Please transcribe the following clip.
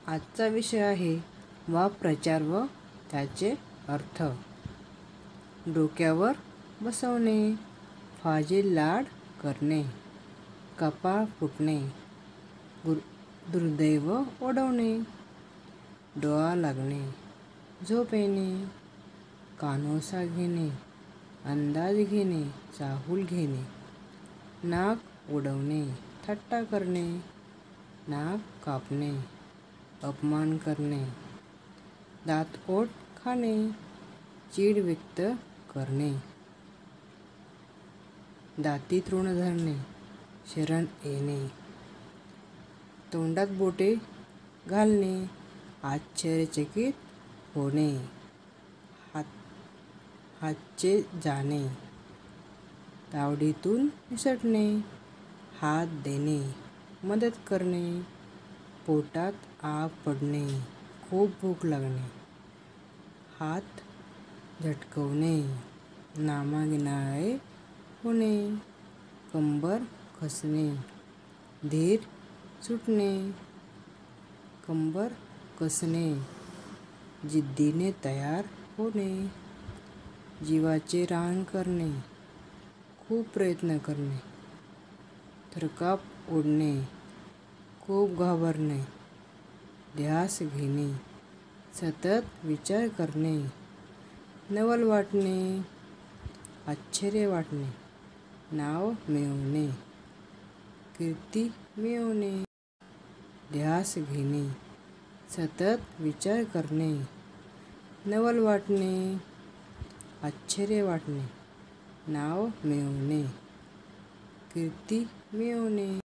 आजचा विषय आहे वाक्प्रचार व त्याचे अर्थ. डोक्यावर बसवणे, फाजील लाड करणे, कपाळ फुटणे, दुर्दैव ओढवणे, डोळा लागणे, झोप येणे, कानोसा घेणे, अंदाज घेणे, चाहूल घेणे, नाक उडवणे, थट्टा करणे, नाक कापणे, अपमान करणे, दातओठ खाणे, चीड व्यक्त करणे, दाती तृण धरणे, शरण येणे, तोंडात बोटे घालणे, आश्चर्यचकित होणे, हातचे जाणे, तावडीतून निसटणे, हात देणे, मदत करणे, पोटात आग पडणे, खूप भूक लागणे, हात झटकवणे, नामागिनाळे होणे, कंबर कसणे, धीर सुटणे, कंबर कसणे, जिद्दीने तयार होणे, जीवाचे रान करणे, खूप प्रयत्न करणे, थरकाप उडणे, खूप घाबरणे, ध्यास घेणे, सतत विचार करणे, नवल वाटणे, आश्चर्य वाटणे, नाव मिळवणे, कीर्ती मिळवणे, ध्यास घेणे, सतत विचार करणे, नवल वाटणे, आश्चर्य वाटणे, नाव मिळवणे, कीर्ती मिळवणे.